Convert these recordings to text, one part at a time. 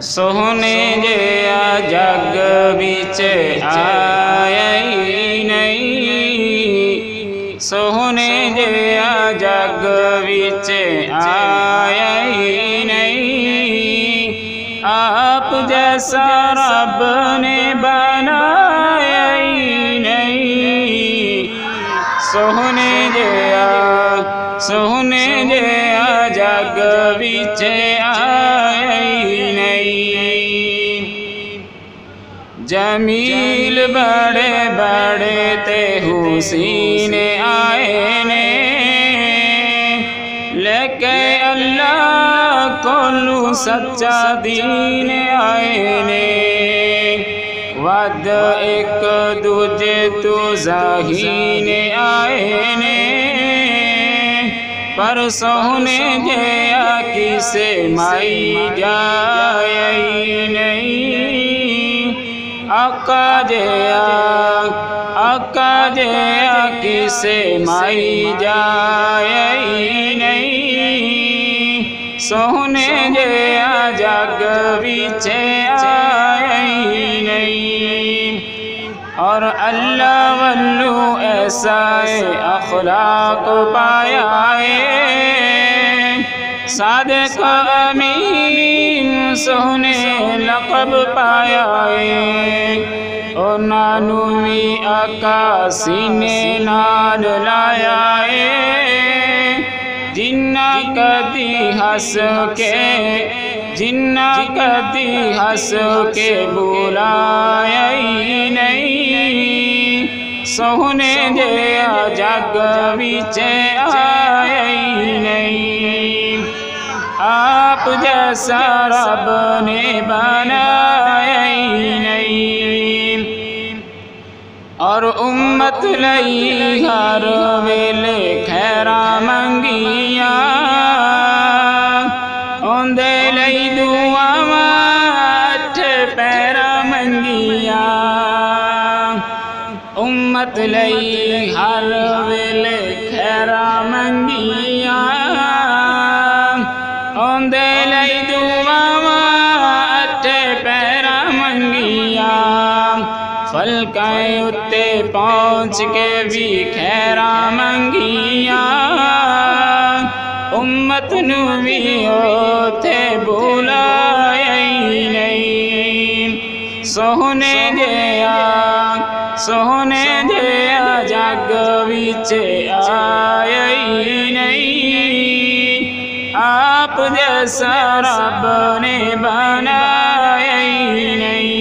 सोहने जिया जग विच आया ही नहीं, सोहने जिया जग विच आया ही नहीं। आप जैसा रब ने बनाया ही नहीं, सोहने जिया जग विच आया ही नहीं। जमील बड़े बड़े ते हुसीन आए ने, लेके अल्लाह कोलू सच्चा दीन आए ने। वद एक दूजे तू ज़हीन आए ने, पर सोहने जिया किसे माई जाए नहीं। आका जिया किसे माई जाए नहीं, सोहने जिया जग विच आए नहीं। और अल्लाह वल्लू ऐसा अखलाक पाया है, सादिक अमीन सोहने लक़ब पाया है। और नानूवी आका सीने नाल लाया है, जिन्ना कदी हंस के बुलाया ही नहीं, सोहने जिया जग विच आया ही नहीं। आप जैसा रब ने बनाया ही नहीं। और उम्मत लई हर वेले खैरा मंगिया, ओंदे लई दुआवां अठ पैरा मंगिया। उम्मत लई हर वेले खैरा मंगिया, ओंदे लई दुआवां अठ पैरा मंगिया। फलकाए उत्ते पहुँच के भी खैरा मंगिया, उम्मत नू भी ओथे बुलाया ही नहीं। सोहने जिया जग विच आया ही नहीं, आप जैसा रब ने बनाया ही नहीं।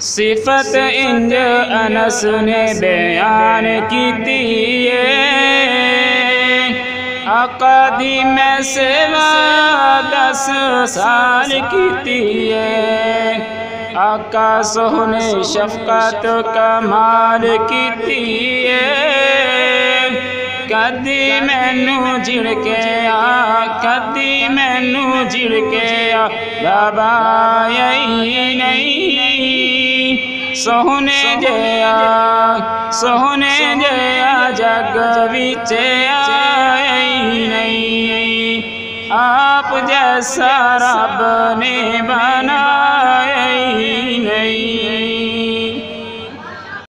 सिफत इंज अनस ने बयान की आका दी मैं सेवा 10 साल की। आका सोहने शफकत कमाल की, कदी मैनू झिड़के आ दबाया ही नहीं, सोहने जिया जग विच आया ही नहीं। आप जैसा रब ने